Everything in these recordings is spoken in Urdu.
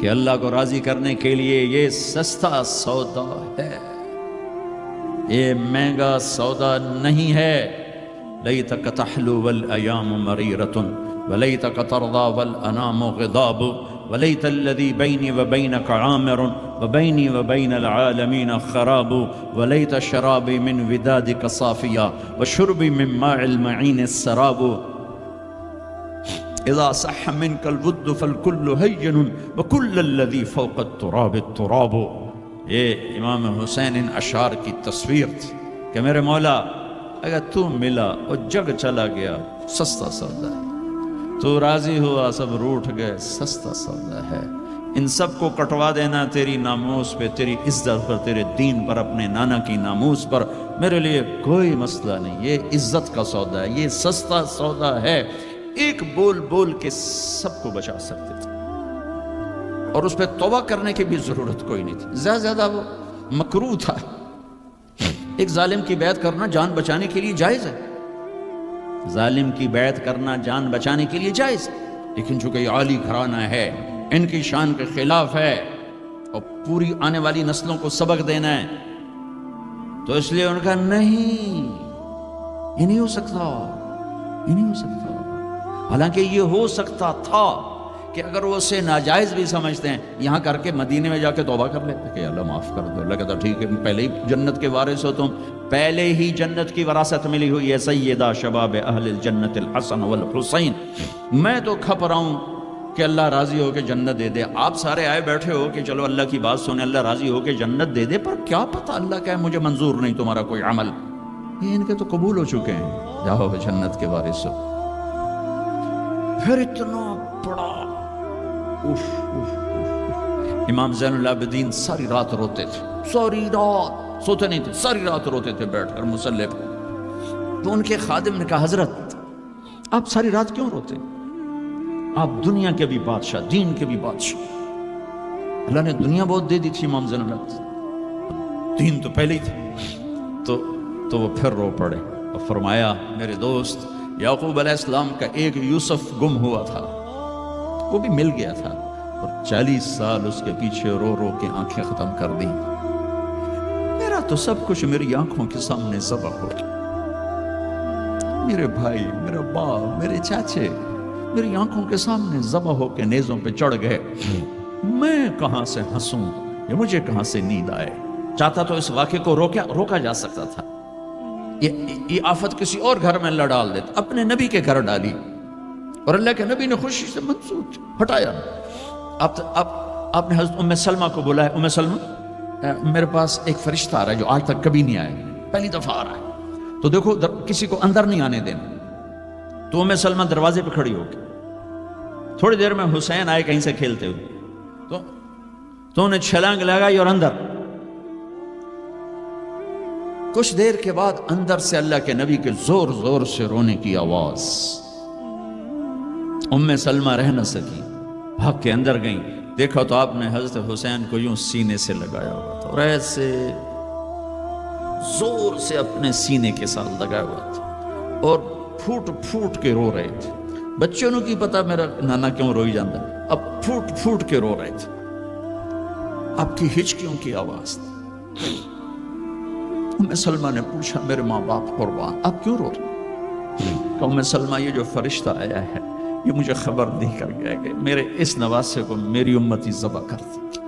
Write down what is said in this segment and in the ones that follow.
کہ اللہ کو راضی کرنے کے لیے یہ سستا سودا ہے، یہ مہنگا سودا نہیں ہے۔ لیتک تحلو والایام مریرۃ ولیتک ترضی والانام غضاب ولیت الذی بینی وبینک عامر وبینی وبین العالمین خراب ولیت شرابی من ودادک صافیا وشربی من ماء المعین السراب اذا صح منك الود فالكل هين وكل الذي فوق التراب التراب۔ یہ امام حسین ان اشعار کی تصویر تھی کہ میرے مولا اگر تو ملا اور جگ چلا گیا سستا سودا ہے، تو راضی ہوا سب روٹھ گئے سستا سودا ہے۔ ان سب کو کٹوا دینا تیری ناموس پہ، تیری عزت پر، تیرے دین پر، اپنے نانا کی ناموس پر میرے لیے کوئی مسئلہ نہیں۔ یہ عزت کا سودا ہے، یہ سستا سودا ہے۔ ایک بول بول کے سب کو بچا سکتے تھے اور اس پہ توبہ کرنے کی بھی ضرورت کوئی نہیں تھی، زیادہ وہ مکروہ تھا۔ ایک ظالم کی بیعت کرنا جان بچانے کے لیے جائز ہے، ظالم کی بیعت کرنا جان بچانے کے لیے جائز ہے، لیکن چونکہ یہ عالی گھرانہ ہے، ان کی شان کے خلاف ہے اور پوری آنے والی نسلوں کو سبق دینا ہے، تو اس لیے ان کا نہیں، یہ نہیں ہو سکتا، یہ نہیں ہو سکتا۔ حالانکہ یہ ہو سکتا تھا کہ اگر وہ اسے ناجائز بھی سمجھتے ہیں، یہاں کر کے مدینے میں جا کے توبہ کر لیتے کہ اللہ معاف کر دو۔ اللہ کہتا ٹھیک ہے، پہلے ہی جنت کے وارث ہو، تم پہلے ہی جنت کی وراثت ملی ہوئی ہے، سیدہ شباب اہل الجنت الحسن والحسین، میں تو کھپ رہا ہوں کہ اللہ راضی ہو کے جنت دے دے۔ آپ سارے آئے بیٹھے ہو کہ چلو اللہ کی بات سنیں، اللہ راضی ہو کے جنت دے دے، پر کیا پتہ اللہ کہے مجھے منظور نہیں تمہارا کوئی عمل، یہ ان کے تو قبول ہو چکے ہیں، جاؤ جنت کے وارث ہو۔ پھر اتنا بڑا امام زین العابدین ساری رات روتے تھے، ساری رات سوتے نہیں تھے، ساری رات روتے تھے بیٹھ کر مصلی پہ۔ تو ان کے خادم نے کہا حضرت آپ ساری رات کیوں روتے؟ آپ دنیا کے بھی بادشاہ، دین کے بھی بادشاہ، اللہ نے دنیا بہت دے دی تھی امام زین العابدین، دین تو پہلے ہی تھے۔ تو وہ پھر رو پڑے اور فرمایا میرے دوست یعقوب علیہ السلام کا ایک یوسف گم ہوا تھا، وہ بھی مل گیا تھا، اور 40 سال اس کے پیچھے رو رو کے آنکھیں ختم کر دی۔ میرا تو سب کچھ میری آنکھوں کے سامنے ذبح ہو گیا، میرے بھائی، میرا باپ، میرے چاچے میری آنکھوں کے سامنے ذبح ہو کے نیزوں پہ چڑھ گئے، میں کہاں سے ہنسوں یا مجھے کہاں سے نیند آئے؟ چاہتا تو اس واقعے کو روکا جا سکتا تھا، یہ آفت کسی اور گھر میں اللہ ڈال دیتا، اپنے نبی کے گھر ڈالی، اور اللہ کے نبی نے خوشی سے منسوخ ہٹایا۔ آپ نے حضرت ام سلمہ کو بولا ہے، ام سلمہ میرے پاس ایک فرشتہ آ رہا ہے جو آج تک کبھی نہیں آیا، پہلی دفعہ آ رہا ہے، تو دیکھو کسی کو اندر نہیں آنے دینا۔ تو ام سلمہ دروازے پہ کھڑی ہو کے، تھوڑی دیر میں حسین آئے کہیں سے کھیلتے ہوئے، تو انہیں چھلانگ لگائی اور اندر۔ کچھ دیر کے بعد اندر سے اللہ کے نبی کے زور زور سے رونے کی آواز، ام سلمہ رہ نہ سکی، بھاگ کے اندر گئیں، دیکھا تو آپ نے حضرت حسین کو یوں سینے سے لگایا ہوا تھا، اور ایسے زور سے اپنے سینے کے ساتھ لگایا ہوا تھا، اور پھوٹ پھوٹ کے رو رہے تھے۔ بچوں نے کی پتا میرا نانا کیوں روئی جاتا، اب پھوٹ پھوٹ کے رو رہے تھے، آپ کی ہچکیوں کی آواز تھی۔ ام سلمہ نے پوچھا میرے ماں باپ قربان آپ کیوں رو رہے؟ کہ ام سلمہ یہ جو فرشتہ آیا ہے یہ مجھے خبر دے کر گیا کہ میرے اس نواسے کو میری امتی ذبح کر دے،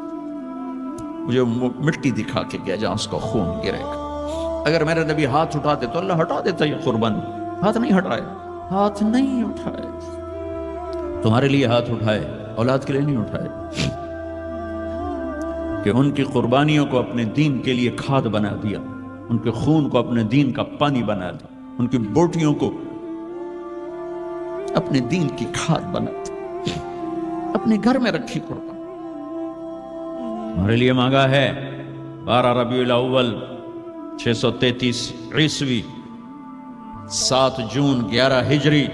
مجھے مٹی دکھا کے گیا جہاں اس کا خون گرے گا، اگر میرے نبی ہاتھ اٹھاتے تو اللہ ہٹا دیتا یہ قربانی، ہاتھ نہیں ہٹائے، ہاتھ نہیں اٹھائے، تمہارے لیے ہاتھ اٹھائے، اولاد کے لیے نہیں اٹھائے، کہ ان کی قربانیوں کو اپنے دین کے لیے کھاد بنا دیا، ان کے خون کو اپنے دین کا پانی بنا دیا، ان کی بوٹیوں کو اپنے دین کی کھاد بنا دی، اپنے گھر میں رکھی قربان، ہمارے لیے مانگا ہے 12 ربیع الاول 633 عیسوی 7 جون 11 ہجری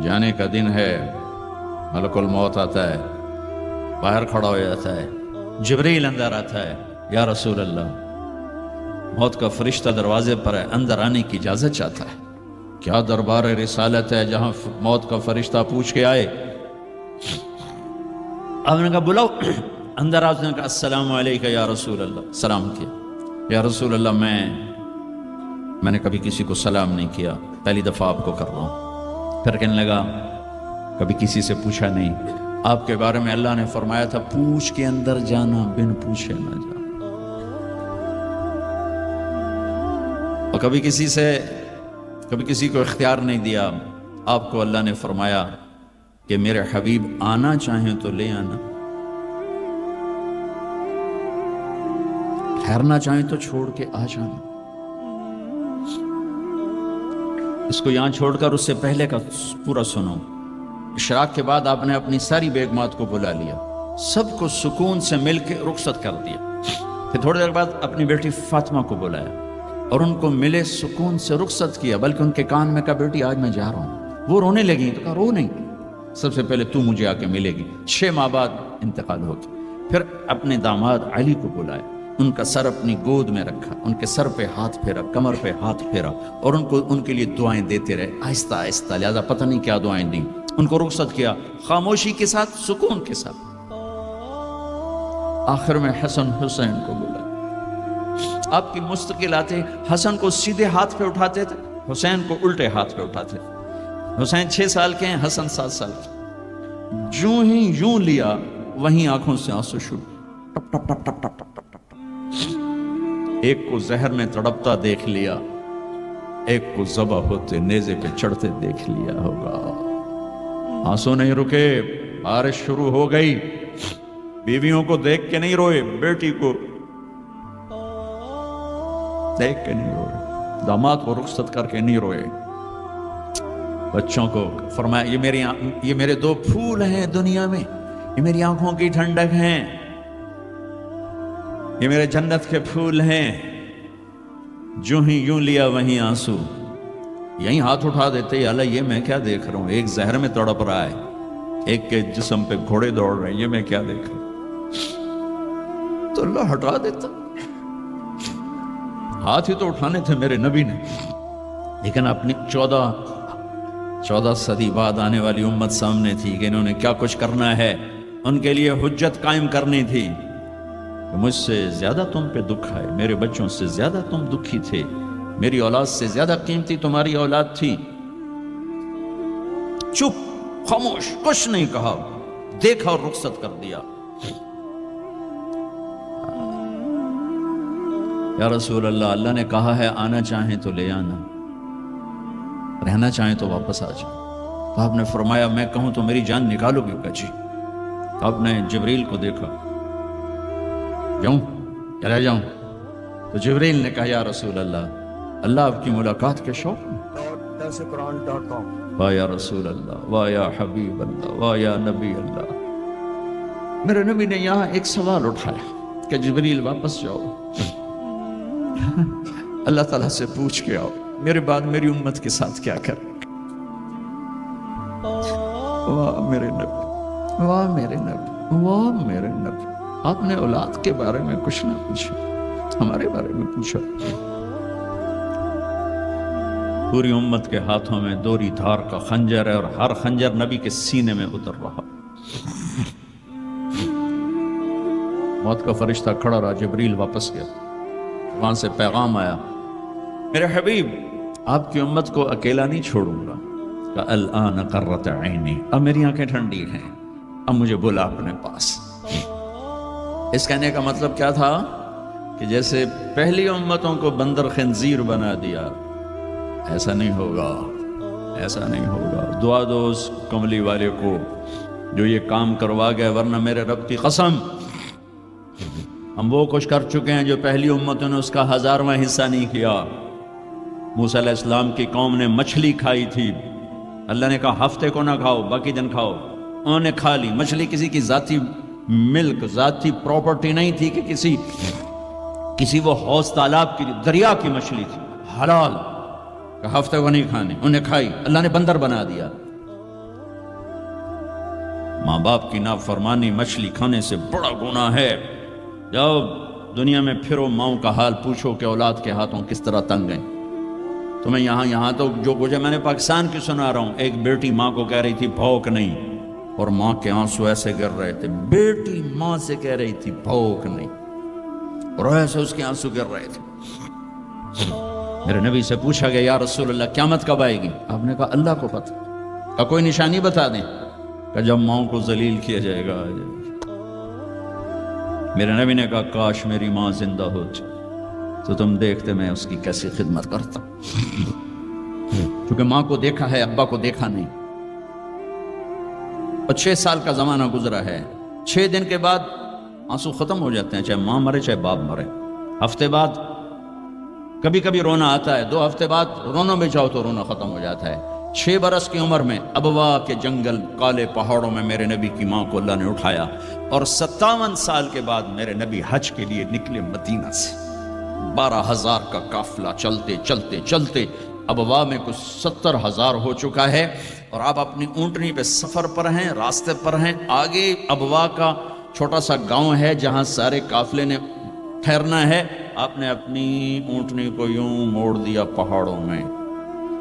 جانے کا دن ہے، ملک الموت آتا ہے، باہر کھڑا ہو جاتا ہے، جبریل اندر آتا ہے، یا رسول اللہ موت کا فرشتہ دروازے پر ہے، اندر آنے کی اجازت چاہتا ہے۔ کیا دربار رسالت ہے جہاں موت کا فرشتہ پوچھ کے آئے، آپ نے کہا بلاؤ، اندر آ، اس نے کہا السلام علیکم یا رسول اللہ، سلام کیا، یا رسول اللہ میں نے کبھی کسی کو سلام نہیں کیا، پہلی دفعہ آپ کو کر رہا ہوں۔ پھر کہنے لگا کبھی کسی سے پوچھا نہیں، آپ کے بارے میں اللہ نے فرمایا تھا پوچھ کے اندر جانا، بن پوچھے نہ جانا، اور کبھی کسی کو اختیار نہیں دیا۔ آپ کو اللہ نے فرمایا کہ میرے حبیب آنا چاہیں تو لے آنا، ٹھہرنا چاہیں تو چھوڑ کے آ جانا۔ اس کو یہاں چھوڑ کر اس سے پہلے کا پورا سنو۔ اشراق کے بعد آپ نے اپنی ساری بیگمات کو بلا لیا، سب کو سکون سے مل کے رخصت کر دیا۔ پھر تھوڑی دیر بعد اپنی بیٹی فاطمہ کو بلایا اور ان کو ملے سکون سے رخصت کیا، بلکہ ان کے کان میں کہا بیٹی آج میں جا رہا ہوں۔ وہ رونے لگی تو کہا رو نہیں، سب سے پہلے تو مجھے آ کے ملے گی۔ 6 ماہ بعد انتقال ہو گیا۔ پھر اپنے داماد علی کو بلایا، ان کا سر اپنی گود میں رکھا، ان کے سر پہ ہاتھ پھیرا، کمر پہ ہاتھ پھیرا، اور ان کے لیے دعائیں دیتے رہے آہستہ آہستہ، لہذا پتہ نہیں کیا دعائیں دیں۔ ان کو رخصت کیا خاموشی کے ساتھ، سکون کے ساتھ۔ آخر میں حسن حسین کو بلایا۔ آپ کی مستقل آتے، حسن کو سیدھے ہاتھ پہ اٹھاتے تھے، حسین کو الٹے ہاتھ پہ اٹھاتے تھے۔ حسین 6 سال کے ہیں، حسن 7 سال کے۔ جو ہی یوں لیا وہیں آنکھوں سے آنسو شروع، ٹپ ٹپ ٹپ ٹپ ٹپ ٹپ ٹپ ٹپ۔ ایک کو زہر میں تڑپتا دیکھ لیا، ایک کو ذبح ہوتے نیزے پہ چڑھتے دیکھ لیا ہوگا۔ آنسو نہیں رکے، بارش شروع ہو گئی۔ بیویوں کو دیکھ کے نہیں روئے، بیٹی کو دیکھ کے نہیں روئے، داماد کو رخصت کر کے نہیں روئے، بچوں کو فرمایا یہ میرے 2 پھول ہیں دنیا میں، یہ میری آنکھوں کی ٹھنڈک ہیں، یہ میرے جنت کے پھول ہیں۔ جو ہی یوں لیا وہیں آنسو، یہیں ہاتھ اٹھا دیتے، اللہ یہ میں کیا دیکھ رہا ہوں، ایک زہر میں تڑپ رہا ہے، ایک کے جسم پہ گھوڑے دوڑ رہے ہیں، یہ میں کیا دیکھ رہا ہوں۔ تو اللہ ہٹا دیتا، ہاتھ ہی تو اٹھانے تھے میرے نبی نے، لیکن اپنی 14 صدی بعد آنے والی امت سامنے تھی کہ انہوں نے کیا کچھ کرنا ہے، ان کے لیے حجت قائم کرنی تھی کہ مجھ سے زیادہ تم پہ دکھ ہے، میرے بچوں سے زیادہ تم دکھی تھے، میری اولاد سے زیادہ قیمتی تمہاری اولاد تھی۔ چپ، خاموش، کچھ نہیں کہا، دیکھا اور رخصت کر دیا۔ یا رسول اللہ، اللہ نے کہا ہے آنا چاہیں تو لے آنا، رہنا چاہیں تو واپس آ جاؤ۔ تو آپ نے فرمایا میں کہوں تو میری جان نکالو گے؟ کہا جی۔ تو آپ نے جبریل کو دیکھا، جاؤں چلا جاؤں؟ تو جبریل نے کہا یا رسول اللہ آپ کی ملاقات کے شوق میں۔ واہ یا رسول اللہ، واہ یا حبیب اللہ، واہ یا نبی اللہ۔ میرے نبی نے یہاں ایک سوال اٹھایا کہ جبریل واپس جاؤ، اللہ تعالیٰ سے پوچھ کے آؤ میرے بعد میری امت کے ساتھ کیا کر۔ واہ میرے نبی، واہ میرے نبی، واہ میرے نبی، آپ نے اولاد کے بارے میں کچھ نہ پوچھا، ہمارے بارے میں پوچھا۔ پوری امت کے ہاتھوں میں دوری دھار کا خنجر ہے، اور ہر خنجر نبی کے سینے میں اتر رہا۔ موت کا فرشتہ کھڑا رہا، جبریل واپس گیا، وہاں سے پیغام آیا میرے حبیب آپ کی امت کو اکیلا نہیں چھوڑوں گا۔ کہ الآن قرۃ عینی، اب میری آنکھیں ٹھنڈی ہیں، اب مجھے بلا اپنے پاس۔ اس کہنے کا مطلب کیا تھا کہ جیسے پہلی امتوں کو بندر خنزیر بنا دیا، ایسا نہیں ہوگا، ایسا نہیں ہوگا۔ دعا دو اس کملی والے کو جو یہ کام کروا گیا، ورنہ میرے رب کی قسم ہم وہ کچھ کر چکے ہیں جو پہلی امتوں نے اس کا 1000واں حصہ نہیں کیا۔ موسیٰ علیہ السلام کی قوم نے مچھلی کھائی تھی، اللہ نے کہا ہفتے کو نہ کھاؤ، باقی دن کھاؤ، انہوں نے کھا لی۔ مچھلی کسی کی ذاتی ملک، ذاتی پراپرٹی نہیں تھی کہ کسی وہ حوض تالاب کی، دریا کی مچھلی تھی، حلال، کہ ہفتے کو نہیں کھانے، انہیں کھائی، اللہ نے بندر بنا دیا۔ ماں باپ کی نافرمانی مچھلی کھانے سے بڑا گناہ ہے۔ جاؤ دنیا میں پھرو، ماؤں کا حال پوچھو کہ اولاد کے ہاتھوں کس طرح تنگ ہیں۔ تو میں یہاں تو جو کچھ میں نے پاکستان کی سنا رہا ہوں، ایک بیٹی ماں کو کہہ رہی تھی بھوک نہیں، اور ماں کے آنسو ایسے گر رہے تھے. بیٹی ماں سے کہہ رہی تھی بھوک نہیں, اور ایسے اس کے آنسو گر رہے تھے. میرے نبی سے پوچھا گیا یا رسول اللہ قیامت کب آئے گی؟ آپ نے کہا اللہ کو پتہ. کا کوئی نشانی بتا دیں؟ کہ جب ماں کو ذلیل کیا جائے گا. میرے نبی نے کہا کاش میری ماں زندہ ہوتی تو تم دیکھتے میں اس کی کیسی خدمت کرتا. کیونکہ ماں کو دیکھا ہے, ابا کو دیکھا نہیں. اور 6 سال کا زمانہ گزرا ہے. 6 دن کے بعد آنسو ختم ہو جاتے ہیں, چاہے ماں مرے چاہے باپ مرے. ہفتے بعد کبھی کبھی رونا آتا ہے, 2 ہفتے بعد رونا بھی چاہو تو رونا ختم ہو جاتا ہے. 6 برس کی عمر میں ابوا کے جنگل کالے پہاڑوں میں میرے نبی کی ماں کو اللہ نے اٹھایا, اور 57 سال کے بعد میرے نبی حج کے لیے نکلے مدینہ سے. 12,000 کا قافلہ چلتے چلتے چلتے ابوا میں کچھ 70,000 ہو چکا ہے, اور آپ اپنی اونٹنی پہ سفر پر ہیں, راستے پر ہیں. آگے ابوا کا چھوٹا سا گاؤں ہے جہاں سارے قافلے نے ٹھہرنا ہے. آپ نے اپنی اونٹنی کو یوں موڑ دیا پہاڑوں میں.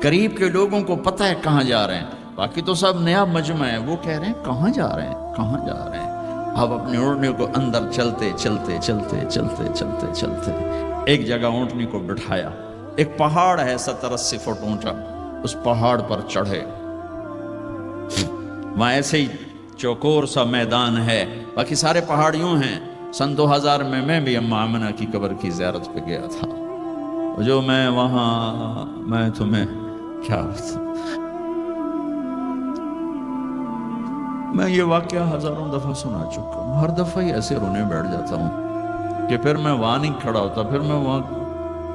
قریب کے لوگوں کو پتہ ہے کہاں جا رہے ہیں, باقی تو سب نیا مجمع ہے. وہ کہہ رہے ہیں کہاں جا رہے ہیں, کہاں جا رہے ہیں. آپ اپنی اونٹنی کو اندر چلتے چلتے چلتے چلتے چلتے چلتے ایک جگہ اونٹنی کو بٹھایا. ایک پہاڑ ہے 70-80 فٹ اونچا, اس پہاڑ پر چڑھے. وہاں ایسے ہی چوکور سا میدان ہے, باقی سارے پہاڑ یوں ہیں. سن 2000 میں بھی اماں آمنہ کی قبر کی زیارت پہ گیا تھا. جو میں تمہیں کیا بتاؤں, میں یہ واقعہ ہزاروں دفعہ سنا چکا ہوں. ہر دفعہ ہی ایسے رونے بیٹھ جاتا ہوں کہ پھر میں وہاں نہیں کھڑا ہوتا, پھر میں وہاں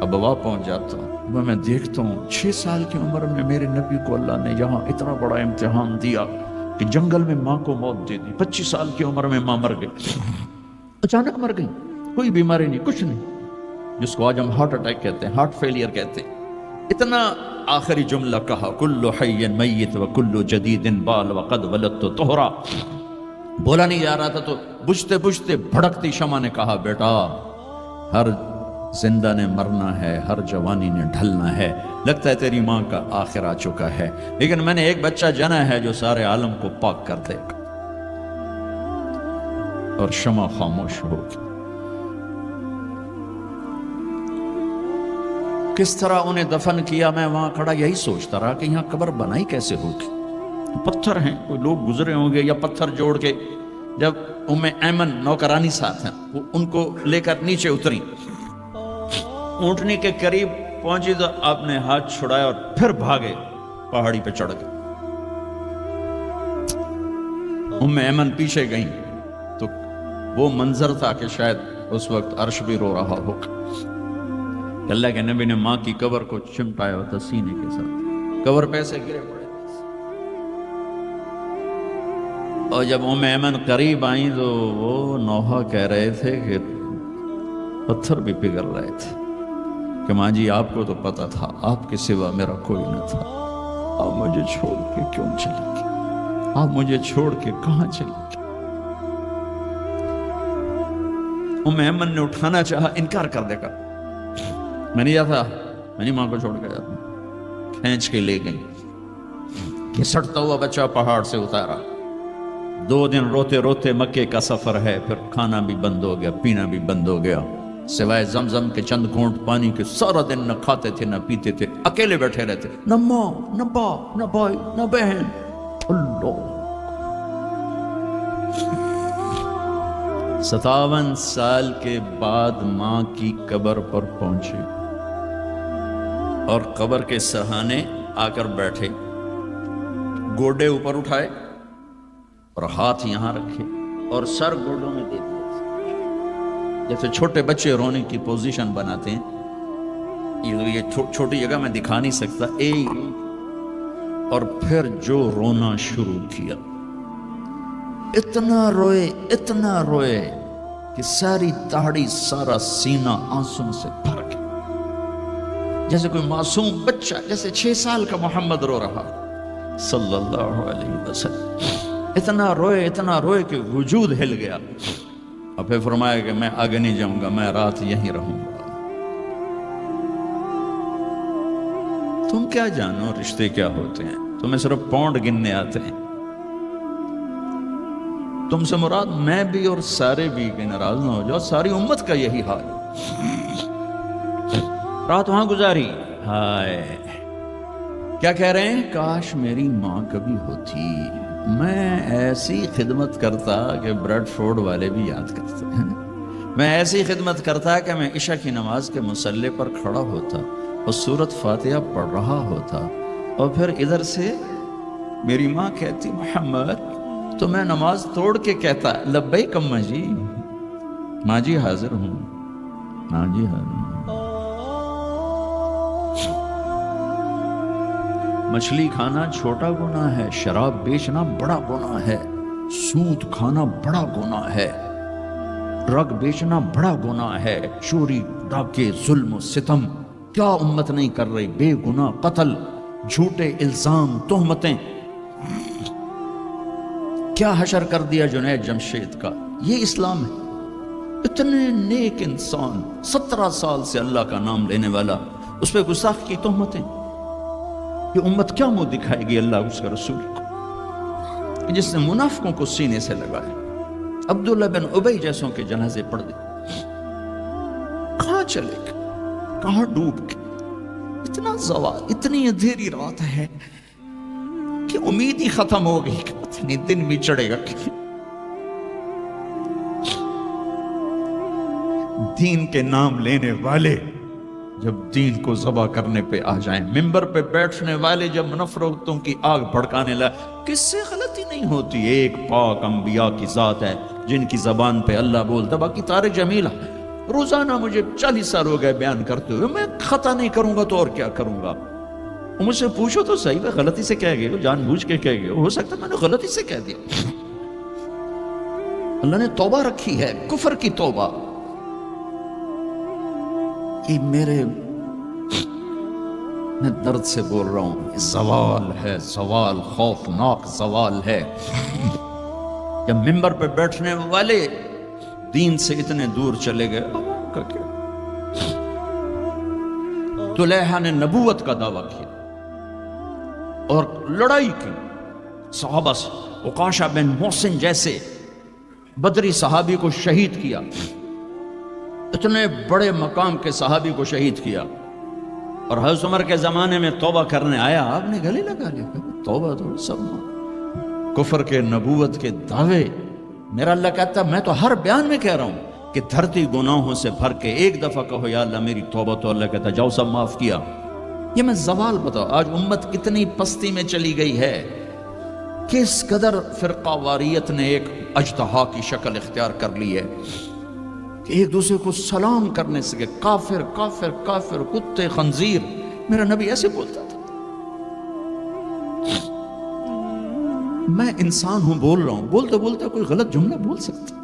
ابوا پہنچ جاتا ہوں. میں دیکھتا ہوں 6 سال کی عمر میں میرے نبی کو اللہ نے یہاں اتنا بڑا امتحان دیا کہ جنگل میں ماں کو موت دے دی. 25 سال کی عمر میں ماں مر گئی, اچانک مر گئی, کوئی بیماری نہیں, کچھ نہیں, جس کو آج ہم ہارٹ اٹیک کہتے ہیں, ہارٹ فیلئر کہتے ہیں. اتنا آخری جملہ کہا کل حی میت و کل جدید بال وقد ولدت طہرا. بولا نہیں جا رہا تھا تو بجھتے بجھتے بھڑکتی شمع نے کہا بیٹا ہر زندہ نے مرنا ہے, ہر جوانی نے ڈھلنا ہے. لگتا ہے تیری ماں کا آخر آ چکا ہے, لیکن میں نے ایک بچہ جنا ہے جو سارے عالم کو پاک کر دے گا. اور شمع خاموش ہوگی. کس طرح انہیں دفن کیا, میں وہاں کھڑا یہی سوچتا رہا کہ یہاں قبر بنائی کیسے ہوگی. پتھر ہیں, کوئی لوگ گزرے ہوں گے, یا پتھر جوڑ کے. جب ایمن نوکرانی ساتھ ہیں, وہ ان کو لے کر نیچے اتری, اونٹنی کے قریب پہنچی تو آپ نے ہاتھ چھڑایا اور پھر بھاگے, پہاڑی پہ چڑھ گئے. ایمن پیچھے گئیں تو وہ منظر تھا کہ شاید اس وقت عرش بھی رو رہا ہوگا. اللہ کے نبی نے ماں کی قبر کو چمٹایا ہوتا سینے کے ساتھ, قبر پہ سے گرے پڑے. اور جب ایمن قریب آئیں تو وہ نوحہ کہہ رہے تھے کہ پتھر بھی پگھل رہے تھے کہ ماں جی آپ کو تو پتا تھا آپ کے سوا میرا کوئی نہ تھا, آپ مجھے چھوڑ کے کیوں چلے گئے, آپ مجھے چھوڑ کے کہاں چلے گئے. ایمن نے اٹھانا چاہا, انکار کر دے گا, میں نہیں جاتا, میں نہیں ماں کو چھوڑ کے جاتا. کھینچ کے لے گئی, گھسٹتا ہوا بچہ پہاڑ سے اتارا. 2 دن روتے روتے مکے کا سفر ہے, پھر کھانا بھی بند ہو گیا, پینا بھی بند ہو گیا, سوائے زمزم کے چند گھونٹ پانی کے سارا دن نہ کھاتے تھے نہ پیتے تھے, اکیلے بیٹھے رہتے, نہ ماں نہ باپ نہ بھائی نہ بہن. اللہ 57 سال کے بعد ماں کی قبر پر پہنچے اور قبر کے سرہانے آ کر بیٹھے, گوڈے اوپر اٹھائے اور ہاتھ یہاں رکھے اور سر گوڈوں میں دے دیا, جیسے چھوٹے بچے رونے کی پوزیشن بناتے ہیں. یہ چھوٹی جگہ میں دکھا نہیں سکتا. اور پھر جو رونا شروع کیا, اتنا روئے کہ ساری داڑھی سارا سینہ آنسوں سے بھر گیا, جیسے کوئی معصوم بچہ, جیسے 6 سال کا محمد رو رہا صلی اللہ علیہ وسلم. اتنا روئے کہ وجود ہل گیا. اور پھر فرمایا کہ میں آگے نہیں جاؤں گا, میں رات یہیں رہوں گا. تم کیا جانو رشتے کیا ہوتے ہیں, تمہیں صرف پاؤنڈ گننے آتے ہیں. تم سے مراد میں بھی اور سارے بھی، کہ ناراض نہ ہو جاؤ، ساری امت کا یہی حال ہے۔ رات وہاں گزاری، ہائے کیا کہہ رہے ہیں؟ کاش میری ماں کبھی ہوتی، میں ایسی خدمت کرتا کہ بریڈ فورڈ والے بھی یاد کرتے ہیں، میں ایسی خدمت کرتا کہ میں عشاء کی نماز کے مصلی پر کھڑا ہوتا اور سورۃ فاتحہ پڑھ رہا ہوتا، اور پھر ادھر سے میری ماں کہتی محمد، تو میں نماز توڑ کے کہتا لبیک اماں جی، ماں جی حاضر ہوں، ماں جی حاضر ہوں۔ مچھلی کھانا چھوٹا گناہ ہے، شراب بیچنا بڑا گناہ ہے، سود کھانا بڑا گناہ ہے، ڈرگ بیچنا بڑا گناہ ہے، چوری ڈاکے ظلم و ستم کیا امت نہیں کر رہی، بے گناہ قتل، جھوٹے الزام تہمتیں، کیا حشر کر دیا جنید جمشید کا۔ یہ اسلام ہے۔ اتنے نیک انسان 17 سال سے اللہ کا نام لینے والا، اس پہ گستاخ کی تہمتیں، یہ امت کیا منہ دکھائے گی اللہ اس کے رسول کو، جس نے منافقوں کو سینے سے لگایا، عبداللہ بن ابی جیسوں کے جنازے پڑھ دے، کہاں چلے گئے، کہاں ڈوب گئے۔ اتنا زوال، اتنی اندھیری رات ہے کہ امید ہی ختم ہو گئی کہ پتہ نہیں دن بھی چڑھے گا کہ دین کے نام لینے والے جب دین کو ذبح کرنے پہ آ جائیں، ممبر پہ بیٹھنے والے جب نفرتوں کی آگ بھڑکانے لائے، کس سے غلطی نہیں ہوتی؟ ایک پاک انبیاء کی ذات ہے جن کی زبان پہ اللہ بولتا، باقی طارق جمیلہ روزانہ مجھے 40 سال ہو گئے بیان کرتے ہوئے، میں خطا نہیں کروں گا تو اور کیا کروں گا؟ مجھ سے پوچھو تو صحیح، میں غلطی سے کہہ گئے ہو، جان بوجھ کے کہہ گئے ہو سکتا میں نے غلطی سے کہہ دیا۔ اللہ نے توبہ رکھی ہے، کفر کی توبہ۔ یہ میں درد سے بول رہا ہوں، زوال ہے، زوال خوفناک زوال ہے۔ جب ممبر پہ بیٹھنے والے دین سے اتنے دور چلے گئے، عوام کا کیا؟ طلحہ نے نبوت کا دعویٰ کیا اور لڑائی کی صحابہ سے، عکاشہ بن محسن جیسے بدری صحابی کو شہید کیا، اتنے بڑے مقام کے صحابی کو شہید کیا، اور حضرت عمر کے زمانے میں توبہ کرنے آیا، آپ نے گلے لگا لیا، توبہ تو سب کفر کے نبوت کے دعوے۔ میرا اللہ کہتا ہے میں تو ہر بیان میں کہہ رہا ہوں کہ دھرتی گناہوں سے بھر کے ایک دفعہ کہو یا اللہ میری توبہ، تو اللہ کہتا ہے جاؤ سب معاف کیا۔ یہ میں زوال بتاؤ، آج امت کتنی پستی میں چلی گئی ہے، کس قدر فرقہ واریت نے ایک اجتہا کی شکل اختیار کر لی ہے کہ ایک دوسرے کو سلام کرنے سے کہ کافر کافر کافر، کتے خنزیر۔ میرا نبی ایسے بولتا تھا۔ میں انسان ہوں، بول رہا ہوں، بولتے بولتے کوئی غلط جملہ بول سکتا۔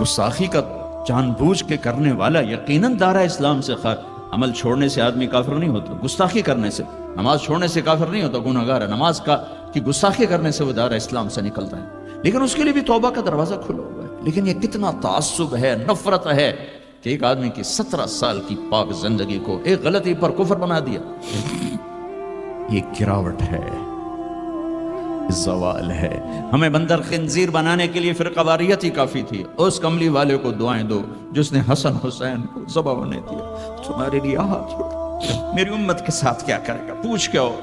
گستاخی کا جان بوجھ کے کرنے والا یقیناً دارہ اسلام سے عمل چھوڑنے سے آدمی کافر نہیں ہوتا، گستاخی کرنے سے، نماز چھوڑنے سے کافر نہیں ہوتا، گناہ گار ہے، نماز کی گستاخی کرنے سے وہ دارہ اسلام سے نکلتا ہے، لیکن اس کے لیے بھی توبہ کا دروازہ کھلا ہوا ہے۔ لیکن یہ کتنا تعصب ہے، نفرت ہے کہ ایک آدمی کی 17 سال کی پاک زندگی کو ایک غلطی پر کفر بنا دیا۔ یہ گراوٹ ہے، زوال ہے۔ ہمیں بندر خنزیر بنانے کے لیے فرقہ واریت ہی کافی تھی۔ اس کملی والے کو دعائیں دو جس نے حسن حسین کو ذبح ہونے دیا، تمہارے لیے ہاتھ چھوڑ، میری امت کے ساتھ کیا کرے گا؟ پوچھ کے ہو،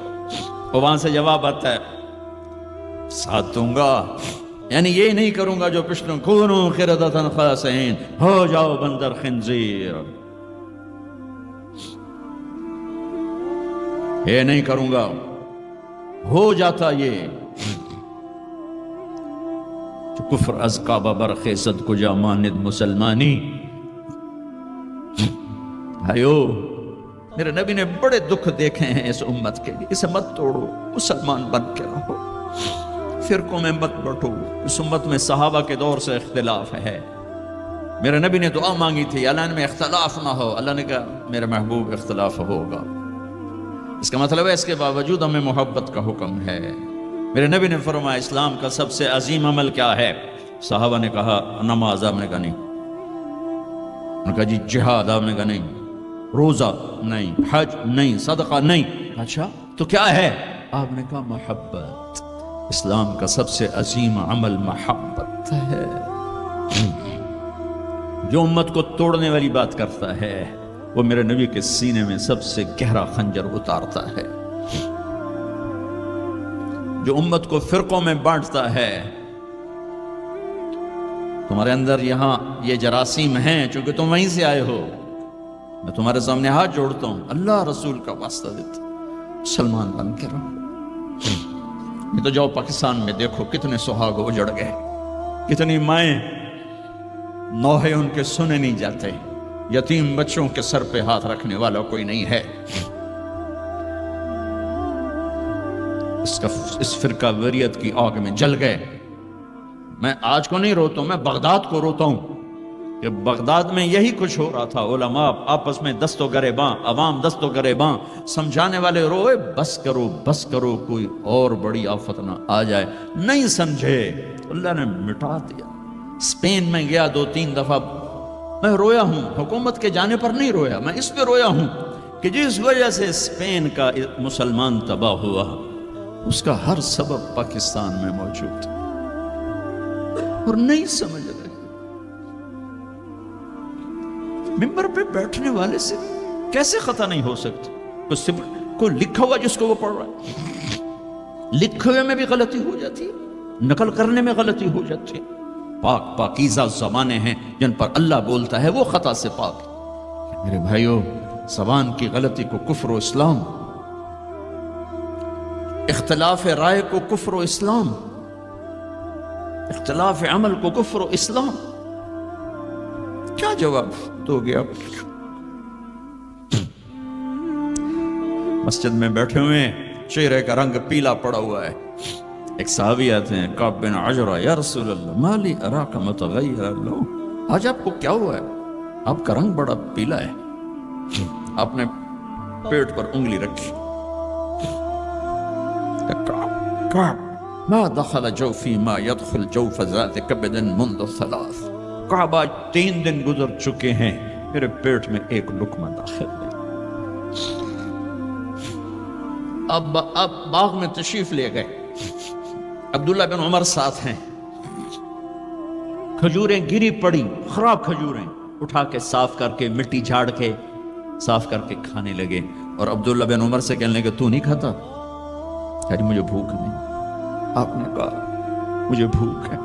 اور وہاں سے جواب آتا ہے ساتھ دوں گا، یعنی یہ نہیں کروں گا جو پشتوں کونو قردۃ خاسئین، ہو جاؤ بندر خنزیر، یہ نہیں کروں گا۔ ہو جاتا یہ کفر از کعبہ برخیزد کجا ماند مسلمانی۔ بھائیو، میرے نبی نے بڑے دکھ دیکھے ہیں اس امت کے لیے، اسے مت توڑو، مسلمان بن کے رہو، فرقوں میں مت بٹو۔ اس امت میں صحابہ کے دور سے اختلاف ہے، میرے نبی نے دعا مانگی تھی اللہ میں اختلاف نہ ہو، اللہ نے کہا میرے محبوب اختلاف ہوگا۔ اس کا مطلب ہے اس کے باوجود ہمیں محبت کا حکم ہے۔ میرے نبی نے فرمایا اسلام کا سب سے عظیم عمل کیا ہے؟ صحابہ نے کہا نماز، آپ نے کہا نہیں، انہوں نے کہا جی جہاد، آپ نے کہا نہیں، روزہ نہیں، حج نہیں، صدقہ نہیں، اچھا تو کیا ہے؟ آپ نے کہا محبت۔ اسلام کا سب سے عظیم عمل محبت ہے۔ جو امت کو توڑنے والی بات کرتا ہے وہ میرے نبی کے سینے میں سب سے گہرا خنجر اتارتا ہے۔ جو امت کو فرقوں میں بانٹتا ہے، تمہارے اندر یہاں یہ جراثیم ہیں، چونکہ تم وہیں سے آئے ہو، میں تمہارے سامنے ہاتھ جوڑتا ہوں، اللہ رسول کا واسطہ دیتا ہوں، مسلمان بن کے رہو۔ یہ تو جاؤ پاکستان میں دیکھو کتنے سہاگ اجڑ گئے، کتنی مائیں نوحے ان کے سنے نہیں جاتے، یتیم بچوں کے سر پہ ہاتھ رکھنے والا کوئی نہیں ہے۔ اس فرقہ وریت کی آگ میں جل گئے۔ میں آج کو نہیں روتا ہوں، میں بغداد کو روتا ہوں کہ بغداد میں یہی کچھ ہو رہا تھا۔ علماء آپس میں دست و گریباں، عوام دست و گریباں، سمجھانے والے روئے بس کرو بس کرو، کوئی اور بڑی آفت نہ آ جائے۔ نہیں سمجھے، اللہ نے مٹا دیا۔ اسپین میں گیا 2-3 دفعہ، میں رویا ہوں، حکومت کے جانے پر نہیں رویا، میں اس پہ رویا ہوں کہ جس وجہ سے اسپین کا مسلمان تباہ ہوا، اس کا ہر سبب پاکستان میں موجود ہے، اور نہیں سمجھ رہے۔ ممبر پہ بیٹھنے والے سے کیسے خطا نہیں ہو سکتی؟ کوئی لکھا ہوا جس کو وہ پڑھ رہا ہے، لکھے ہوئے میں بھی غلطی ہو جاتی ہے، نقل کرنے میں غلطی ہو جاتی ہے۔ پاکیزہ زبانیں ہیں جن پر اللہ بولتا ہے، وہ خطا سے پاک۔ میرے بھائیو، زبان کی غلطی کو کفر و اسلام، اختلاف رائے کو کفر و اسلام، اختلاف عمل کو کفر و اسلام، کیا جواب دو گے آپ؟ مسجد میں بیٹھے ہوئے ہیں، چہرے کا رنگ پیلا پڑا ہوا ہے، ایک صحابی آتے ہیں، کعب بن عجرہ، یا رسول اللہ مالی اراک متغیر اللہ، آج آپ کو کیا ہوا ہے؟ آپ کا رنگ بڑا پیلا ہے۔ آپ نے پیٹ پر انگلی رکھی، کعب ما دخل جوفی ما يدخل جوف ذات کبد منذ 3، کعب آج 3 دن گزر چکے ہیں، میرے پیٹ میں ایک لقمہ داخل نہیں۔ اب باغ میں تشریف لے گئے، عبداللہ بن عمر ساتھ ہیں، کھجوریں گری پڑی، خراب کھجوریں اٹھا کے صاف کر کے مٹی جھاڑ کے صاف کر کے کھانے لگے، اور عبداللہ بن عمر سے کہنے لگے تو نہیں کھاتا؟ یعنی مجھے بھوک نہیں۔ آپ نے کہا مجھے بھوک ہے،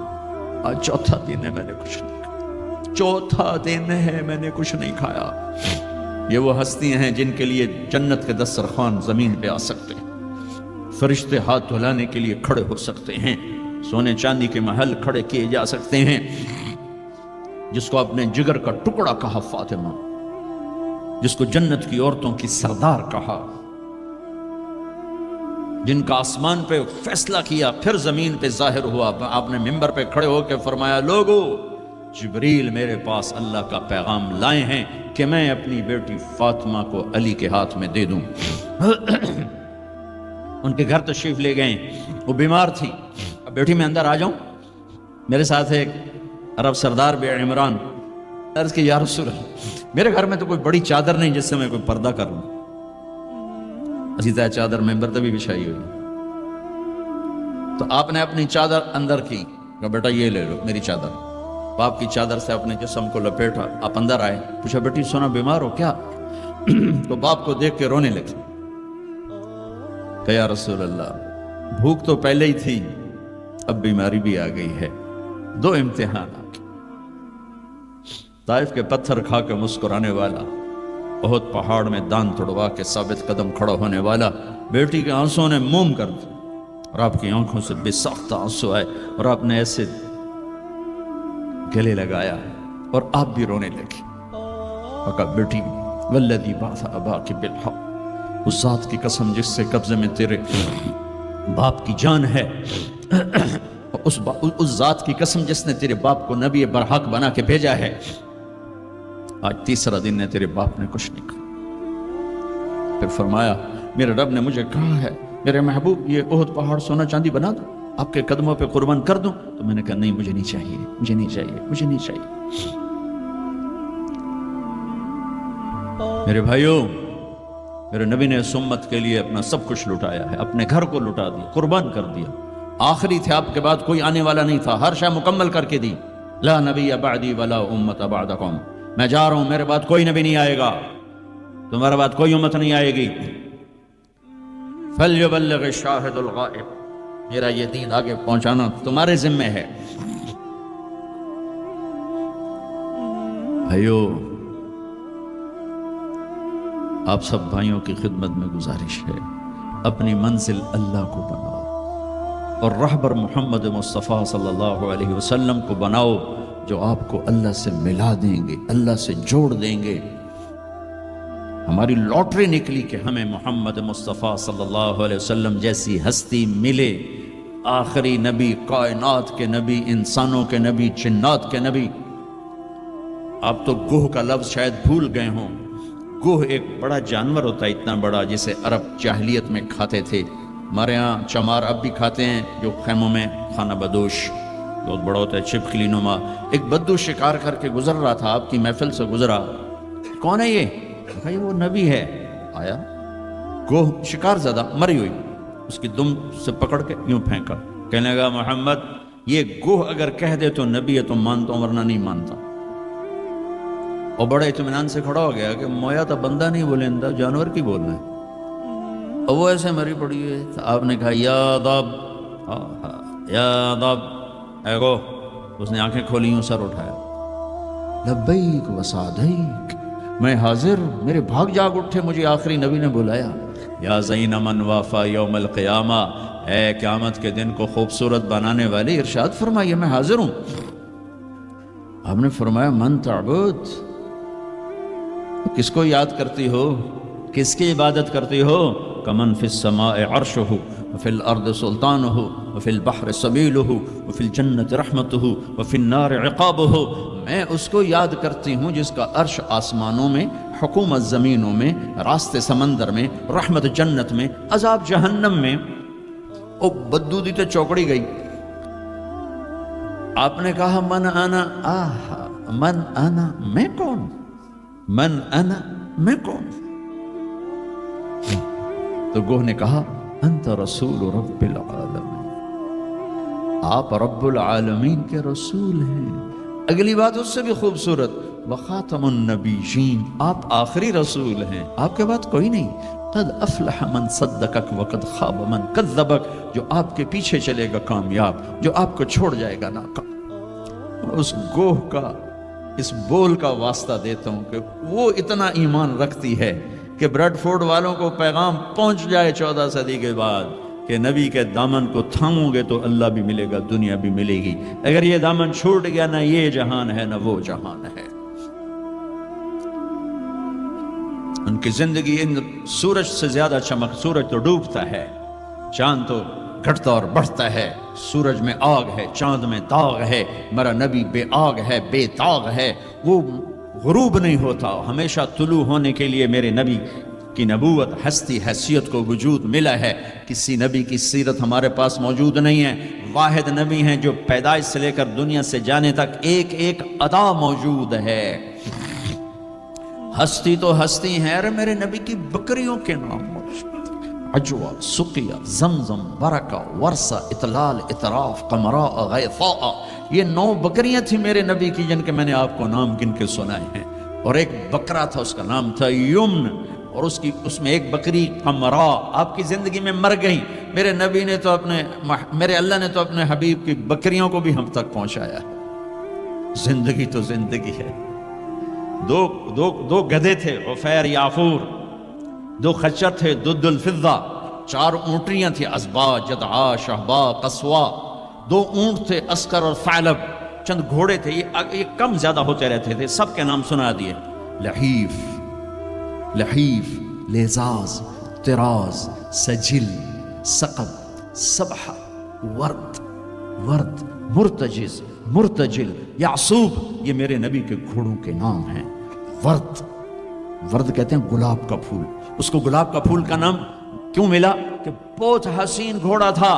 آج 4تھا دن ہے میں نے کچھ نہیں کھایا، 4تھا دن ہے میں نے کچھ نہیں کھایا۔ یہ وہ ہستیاں ہیں جن کے لیے جنت کے دسترخوان زمین پہ آ سکتے ہیں، فرشتے ہاتھ دھلانے کے لیے کھڑے ہو سکتے ہیں، سونے چاندی کے محل کھڑے کیے جا سکتے ہیں، جس کو اپنے جگر کا ٹکڑا کہا فاطمہ، جس کو جنت کی عورتوں کی سردار کہا، جن کا آسمان پہ فیصلہ کیا پھر زمین پہ ظاہر ہوا۔ آپ نے ممبر پہ کھڑے ہو کے فرمایا، لوگو جبریل میرے پاس اللہ کا پیغام لائے ہیں کہ میں اپنی بیٹی فاطمہ کو علی کے ہاتھ میں دے دوں۔ ان کے گھر تشریف لے گئے، وہ بیمار تھی، اب بیٹی میں اندر آ جاؤں؟ میرے ساتھ ایک عرب سردار بے عمران، عرض کی یا رسول اللہ میرے گھر میں تو کوئی بڑی چادر نہیں جس سے میں کوئی پردہ کر لوں، عزیزہ چادر ممبر تے بھی بچھائی ہوئی، تو آپ نے اپنی چادر اندر کی، کہا بیٹا یہ لے لو میری چادر، باپ کی چادر سے اپنے جسم کو لپیٹا، آپ اندر آئے، پوچھا بیٹی سونا بیمار ہو کیا؟ تو باپ کو دیکھ کے رونے لگی، کہ یا رسول اللہ بھوک تو پہلے ہی تھی، اب بیماری بھی آ گئی ہے، 2 امتحانات، طائف کے پتھر کھا کے مسکرانے والا، احد پہاڑ میں دان توڑوا کے ثابت قدم کھڑا ہونے والا، بیٹی کے آنسوں نے موم کر دیا، اور آپ کی آنکھوں سے بے ساختہ آنسو آئے، اور آپ نے ایسے گلے لگایا اور آپ بھی رونے لگی، اور کہا بیٹی والذی بعث اباک بالحق، اس ذات کی قسم جس سے قبضے میں تیرے باپ کی جان ہے، اس ذات کی قسم جس نے تیرے باپ کو نبی برحق بنا کے بھیجا ہے، آج 3را دن ہے تیرے باپ نے کچھ نہیں کہا۔ پھر فرمایا میرے رب نے مجھے کہا ہے میرے محبوب یہ احد پہاڑ سونا چاندی بنا دو، آپ کے قدموں پہ قربان کر دوں؟ تو میں نے کہا نہیں مجھے نہیں چاہیے، مجھے نہیں چاہیے، مجھے نہیں چاہیے۔ میرے بھائیوں، میرے نبی نے اس امت کے لیے اپنا سب کچھ لٹایا ہے، اپنے گھر کو لٹا دیا، قربان کر دیا، آخری تھے، آپ کے بعد کوئی آنے والا نہیں تھا، ہر شے مکمل کر کے دی. لا نبی بعدی ولا امت بعدکم، میں جا رہا ہوں، میرے بعد کوئی نبی نہیں آئے گا، تمہارے بعد کوئی امت نہیں آئے گی. فلیبلغ الشاہد الغائب، میرا یہ دین آگے پہنچانا تمہارے ذمہ ہے. بھائیو، آپ سب بھائیوں کی خدمت میں گزارش ہے، اپنی منزل اللہ کو بناؤ اور رہبر محمد مصطفیٰ صلی اللہ علیہ وسلم کو بناؤ، جو آپ کو اللہ سے ملا دیں گے، اللہ سے جوڑ دیں گے. ہماری لاٹری نکلی کہ ہمیں محمد مصطفیٰ صلی اللہ علیہ وسلم جیسی ہستی ملے، آخری نبی، کائنات کے نبی، انسانوں کے نبی، جنات کے نبی. آپ تو گوہ کا لفظ شاید بھول گئے ہوں. گوہ ایک بڑا جانور ہوتا ہے، اتنا بڑا، جسے عرب جاہلیت میں کھاتے تھے. ہمارے ہاں چمار اب بھی کھاتے ہیں، جو خیموں میں خانہ بدوش بہت بڑا ہوتا ہے، چھپکلی نما. ایک بدو شکار کر کے گزر رہا تھا، آپ کی محفل سے گزرا. کون ہے یہ؟ کہا یہ وہ نبی ہے. آیا گوہ شکار زدہ مری ہوئی، اس کی دم سے پکڑ کے یوں پھینکا. کہنے لگا محمد یہ گوہ اگر کہہ دے تو نبی ہے تو مانتا ہوں، ورنہ نہیں مانتا. اور بڑے اطمینان سے کھڑا ہو گیا کہ مویا تو بندہ نہیں بولے، جانور کی بولنا ہے. اور وہ ایسے مری پڑی ہے. آپ نے کہا یا ضب، یا ضب، اے گو. اس نے آنکھیں کھولی، یوں سر اٹھایا. لبیک و سعدیک، میں حاضر ہوں. میرے بھاگ جاگ اٹھے، مجھے آخری نبی نے بلایا. یا زین من وافا یوم القیامہ، اے قیامت کے دن کو خوبصورت بنانے والی، ارشاد فرمائیے میں حاضر ہوں. آپ نے فرمایا من تعبد، کس کو یاد کرتی ہو، کس کی عبادت کرتی ہو؟ کمن فی السماء عرشہ وفی الارض سلطانہ وفی البحر سبیلہ وفی الجنت رحمتہ وفی النار عقابہ. میں اس کو یاد کرتی ہوں جس کا عرش آسمانوں میں، حکومت زمینوں میں، راستے سمندر میں، رحمت جنت میں، عذاب جہنم میں. او بدو دی تو چوکڑی گئی. آپ نے کہا من انا، من انا، میں کون؟ من انا، میں کون؟ تو گوہ نے کہا انت رسول رب العالمین، آپ رب العالمین کے رسول ہیں. اگلی بات اس سے بھی خوبصورت، وخاتم النبیین، آپ آخری رسول ہیں، آپ کے بعد کوئی نہیں. قد افلح من صدقک وقد خاب من کذبک، جو آپ کے پیچھے چلے گا کامیاب، جو آپ کو چھوڑ جائے گا ناکام. اس گوہ کا، اس بول کا واسطہ دیتا ہوں کہ وہ اتنا ایمان رکھتی ہے کہ بریڈ فورڈ والوں کو پیغام پہنچ جائے 14 صدی کے بعد کہ نبی کے دامن کو تھامو گے تو اللہ بھی ملے گا، دنیا بھی ملے گی. اگر یہ دامن چھوٹ گیا، نہ یہ جہان ہے نہ وہ جہان ہے. ان کی زندگی ان سورج سے زیادہ چمک. سورج تو ڈوبتا ہے، چاند تو گھٹتا اور بڑھتا ہے. سورج میں آگ ہے، چاند میں داغ ہے. میرا نبی بے آگ ہے، بے داغ ہے. وہ غروب نہیں ہوتا، ہمیشہ طلوع ہونے کے لیے میرے نبی کی نبوت، ہستی، حیثیت کو وجود ملا ہے. کسی نبی کی سیرت ہمارے پاس موجود نہیں ہے. واحد نبی ہیں جو پیدائش سے لے کر دنیا سے جانے تک ایک ایک ادا موجود ہے. ہستی تو ہستی ہے. ارے میرے نبی کی بکریوں کے نام موجود، عجوہ، سقیہ، زمزم، برکہ، ورثہ، اطلال، اطراف، قمراء، غیثاء. یہ 9 بکریاں تھیں میرے نبی کی جن کے میں نے آپ کو نام گن کے سنائے ہیں. اور ایک بکرا تھا، اس کا نام تھا یمن، اور اس میں ایک بکری قمراء آپ کی زندگی میں مر گئی. میرے نبی نے تو میرے اللہ نے تو اپنے حبیب کی بکریوں کو بھی ہم تک پہنچایا. زندگی تو زندگی ہے. دو گدھے تھے، عفیر، یافور. 2 خچر تھے، دد الفضہ. 4 اونٹریاں تھیں، ازبا، جدعا، شہبا، قصوا. 2 اونٹ تھے، اسکر اور ثعلب. چند گھوڑے تھے، یہ کم زیادہ ہوتے رہتے تھے. سب کے نام سنا دیے. لحیف، لیزاز، طراز، سجل، سقب، سبح، ورد، مرتجل، یعصوب. یہ میرے نبی کے گھوڑوں کے نام ہیں. ورد کہتے ہیں گلاب کا پھول. اس کو گلاب کا پھول کا نام کیوں ملا؟ کہ بہت حسین گھوڑا تھا.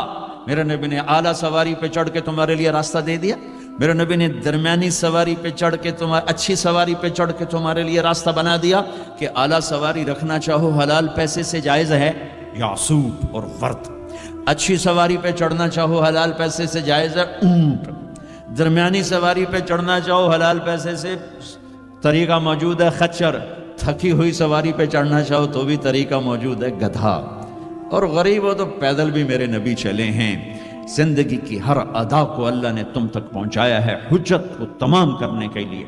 میرے نبی نے اعلیٰ سواری پہ چڑھ کے تمہارے لیے راستہ دے دیا. میرے نبی نے درمیانی سواری پہ چڑھ کے اچھی سواری پہ چڑھ کے تمہارے لیے راستہ بنا دیا کہ اعلیٰ سواری رکھنا چاہو حلال پیسے سے جائز ہے. یعصوب اور ورد. اچھی سواری پہ چڑھنا چاہو حلال پیسے سے جائز ہے اونٹ، درمیانی سواری پہ چڑھنا چاہو حلال پیسے سے طریقہ موجود ہے خچر، تھکی ہوئی سواری پہ چڑھنا چاہو تو بھی طریقہ موجود ہے گدھا، اور غریب ہو تو پیدل بھی میرے نبی چلے ہیں۔ زندگی کی ہر ادا کو اللہ نے تم تک پہنچایا ہے حجت کو تمام کرنے کے لیے۔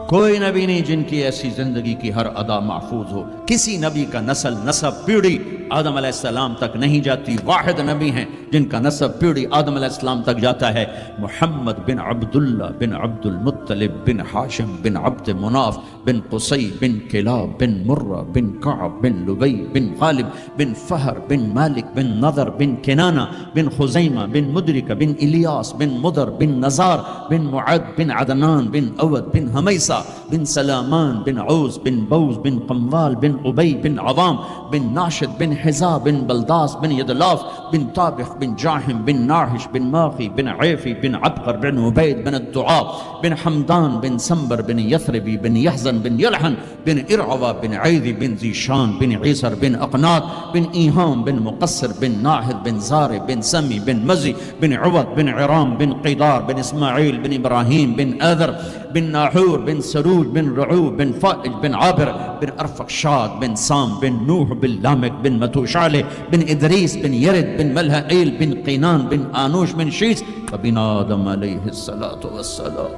کوئی نبی نہیں جن کی ایسی زندگی کی ہر ادا محفوظ ہو، کسی نبی کا نسب پیڑھی آدم علیہ السلام تک نہیں جاتی، واحد نبی ہیں جن کا نسب پیڑھی آدم علیہ السلام تک جاتا ہے، محمد بن عبداللہ بن عبد المطلب بن ہاشم بن عبد مناف بن قصی بن کلاب بن مرہ بن کعب بن لبی بن غالب بن فہر بن مالک بن نضر بن کنانہ بن خزیمہ بن مدرک بن الیاس بن مدر بن نزار بن معد بن عدنان بن اود بن حمیسہ بن سلامان بن عوز بن بوز بن قموال بن عبی بن عوام بن ناشد بن حزا بن بلداس بن یدلاف بن طابخ بن جاہم بن ناحش بن ماخی بن عیفی بن عبقر بن عبید بن الدعاء بن حمدان بن سنبر بن یثربی بن یحزن بن یلحن بن ارعوہ بن عیدی بن ذیشان بن عیسر بن اقنات بن ایہام بن مقصر بن ناحد بن زار بن سمی بن مزی بن عوض بن عرام بن قیدار بن اسماعیل بن ابراہیم بن آذر بن ناحور بن سروج بن رعوب بن فائج بن عابر بن ارفقشاد بن سام بن نوح بن لامک بن متوشالح بن ادریس بن یرد بن ملہئیل بن قینان بن آنوش بن شیس وبن آدم علیہ السلام۔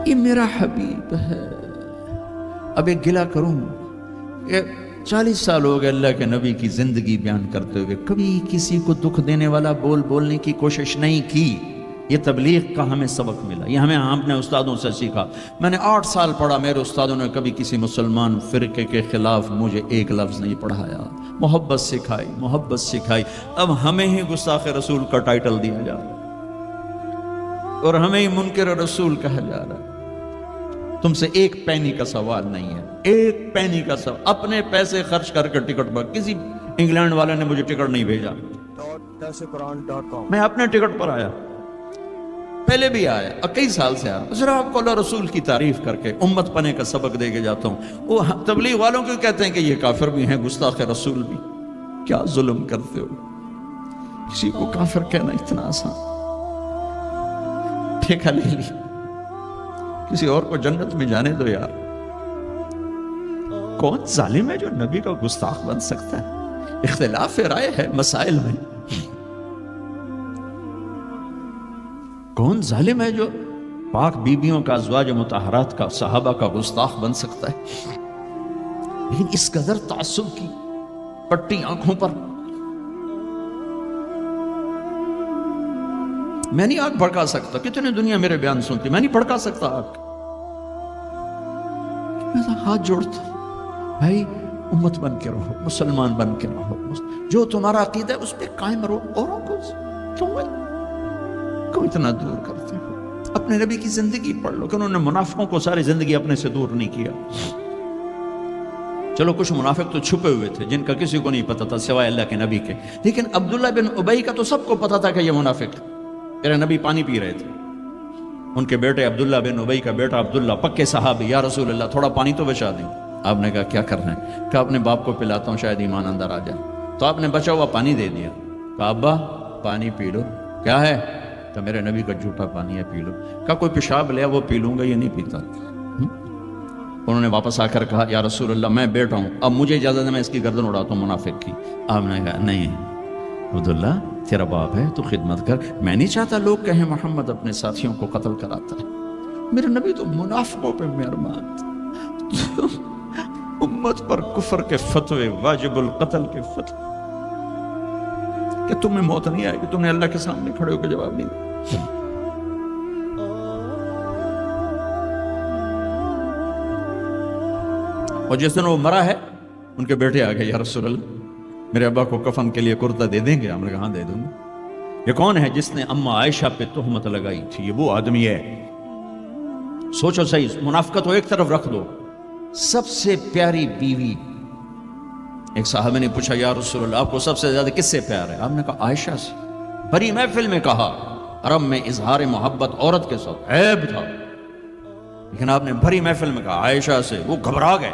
یہ میرا حبیب ہے۔ اب ایک گلہ کروں، 40 سال ہو گئے اللہ کے نبی کی زندگی بیان کرتے ہوئے، کبھی کسی کو دکھ دینے والا بولنے کی کوشش نہیں کی۔ یہ تبلیغ کا ہمیں سبق ملا، یہ ہمیں اپنے استادوں سے سیکھا۔ میں نے 8 سال پڑھا، میرے استادوں نے کبھی کسی مسلمان فرقے کے خلاف مجھے ایک لفظ نہیں پڑھایا، محبت سکھائی۔ اب ہمیں ہی گستاخ رسول کا ٹائٹل دیا جا رہا ہے اور ہمیں ہی منکر رسول کہا جا رہا ہے۔ تم سے ایک پینی کا سوال نہیں ہے، ایک پینی کا سوال۔ اپنے پیسے خرچ کر کے ٹکٹ پر، کسی انگلینڈ والے نے مجھے ٹکٹ نہیں بھیجا، میں اپنے ٹکٹ پر آیا، پہلے بھی آیا اور کئی سال سے آیا، صرف آپ کو اللہ رسول کی تعریف کر کے امت پنے کا سبق دے کے جاتا ہوں۔ وہ تبلیغ والوں کو کہتے ہیں کہ یہ کافر بھی ہیں، گستاخ رسول بھی۔ کیا ظلم کرتے ہو، کسی کو کافر کہنا اتنا آسان، ٹھیکہ لے لی، کسی اور کو جنت میں جانے دو یار۔ کون ظالم ہے جو نبی کا گستاخ بن سکتا ہے؟ اختلاف رائے ہے مسائل میں، کون ظالم ہے جو پاک بیویوں کا، ازواج مطہرات کا، صحابہ کا گستاخ بن سکتا ہے؟ لیکن اس قدر تعصب کی پٹی آنکھوں پر، میں نہیں آگ بھڑکا سکتا، کتنے دنیا میرے بیان سنتی، میں نہیں بھڑکا سکتا آگ۔ میں تو ہاتھ جوڑتا، بھائی امت بن کے رہو، مسلمان بن کے رہو، جو تمہارا عقیدہ ہے اس پہ قائم رہو، اوروں کو اتنا دور کرتے ہو؟ اپنے نبی کی زندگی پڑھ لو کہ انہوں نے منافقوں کو ساری زندگی اپنے سے دور نہیں کیا۔ چلو کچھ منافق تو چھپے ہوئے تھے جن کا کسی کو نہیں پتا تھا سوائے اللہ کے نبی کے، لیکن عبداللہ بن ابی کا تو سب کو پتا تھا کہ یہ منافق ہے۔ میرے نبی پانی پی رہے تھے، ان کے بیٹے عبداللہ بن ابی کا بیٹا عبداللہ، پکے صحابی، یا رسول اللہ تھوڑا پانی تو بچا دیں۔ آپ نے کہا کیا کرنا ہے؟ کہا اپنے باپ کو پلاتا ہوں شاید ایمان اندر آ جائے۔ تو آپ نے بچا ہوا پانی دے دیا، کہا ابا پانی پی لو۔ کیا ہے؟ کہ میرے نبی کا جھوٹا پانی ہے، پی لو۔ کہا کوئی پیشاب لیا وہ پی لوں گا، یہ نہیں پیتا۔ انہوں نے واپس آ کر کہا یا رسول اللہ میں بیٹا ہوں، اب مجھے اجازت ہے میں اس کی گردن اڑاتا ہوں منافق کی۔ آپ نے کہا نہیں عبداللہ تیرا باپ ہے تو خدمت کر، میں نہیں چاہتا لوگ کہیں محمد اپنے ساتھیوں کو قتل کراتا ہے۔ میرے نبی تو منافقوں پہ مہربان، امت پر کفر کے فتوے، واجب القتل کے فتوے، کہ تمہیں موت نہیں آئے گی، تم نے اللہ کے سامنے کھڑے ہو کے جواب نہیں دیا۔ اور جس دن وہ مرا ہے ان کے بیٹے آ گئے، یا رسول اللہ میرے ابا کو کفن کے لیے کرتا دے دیں گے؟ ہم نے کہا ہاں دے دوں گا۔ یہ کون ہے جس نے اما عائشہ پہ تہمت لگائی تھی؟ یہ وہ آدمی ہے۔ سوچو صحیح، منافقت کو ایک طرف رکھ دو، سب سے پیاری بیوی، ایک صحابہ نے پوچھا یا رسول اللہ آپ کو سب سے زیادہ کس سے پیار ہے؟ آپ نے کہا عائشہ سے۔ بڑی محفل میں کہا، عرب میں اظہار محبت عورت کے ساتھ عیب تھا، لیکن آپ نے بھری محفل میں کہا عائشہ سے۔ وہ گھبرا گئے،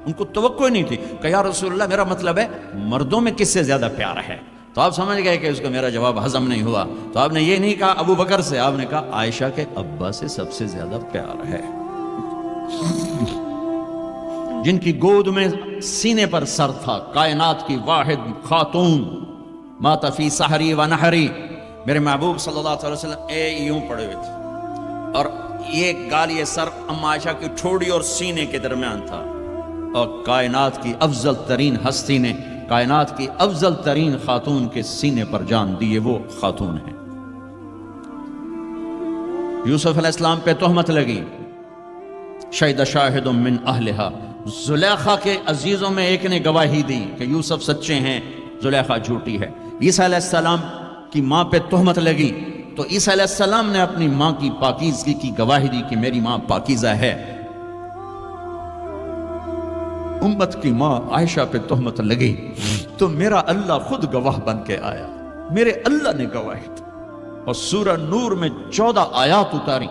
ان کو توقع نہیں تھی کہ یا رسول اللہ میرا مطلب ہے مردوں میں کس سے زیادہ پیار ہے؟ تو آپ سمجھ گئے کہ اس کو میرا جواب ہضم نہیں ہوا، تو آپ نے یہ نہیں کہا ابو بکر سے، آپ نے کہا عائشہ کے ابا سے سب سے زیادہ پیار ہے، جن کی گود میں سینے پر سر تھا، کائنات کی واحد خاتون، مات فی سحری و نحری، میرے محبوب صلی اللہ علیہ وسلم یوں پڑے ہوئے تھے اور یہ گال یہ سر اما عائشہ کی ٹھوڑی اور سینے کے درمیان تھا، اور کائنات کی افضل ترین ہستی نے کائنات کی افضل ترین خاتون کے سینے پر جان دی، وہ خاتون ہے۔ یوسف علیہ السلام پہ تہمت لگی، شہد شاہد من اہلہا، زلیخا کے عزیزوں میں ایک نے گواہی دی کہ یوسف سچے ہیں، زلیخا جھوٹی ہے۔ عیسیٰ علیہ السلام کی ماں پہ تہمت لگی تو عیسیٰ علیہ السلام نے اپنی ماں کی پاکیزگی کی گواہی دی کہ میری ماں پاکیزہ ہے۔ امت کی ماں عائشہ پہ تہمت لگی تو میرا اللہ خود گواہ بن کے آیا، میرے اللہ نے گواہی دی، اور سورہ نور میں 14 آیات اتاری،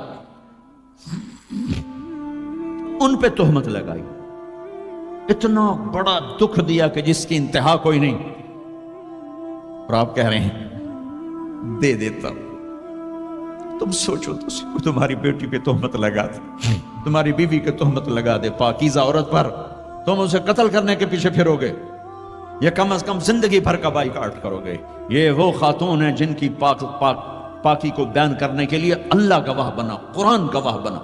ان پہ تہمت لگائی، اتنا بڑا دکھ دیا کہ جس کی انتہا کوئی نہیں، اور آپ کہہ رہے ہیں دے دیتا ہوں۔ تم سوچو تو تمہاری بیٹی پہ تہمت لگا دے، تمہاری بیوی کے تہمت لگا دے پاکیزہ عورت پر، تم اسے قتل کرنے کے پیچھے پھرو گے یا کم از کم زندگی بھر کا بائیکاٹ کرو گے۔ یہ وہ خاتون ہیں جن کی پاکی کو بیان کرنے کے لیے اللہ گواہ بنا، قرآن گواہ بنا۔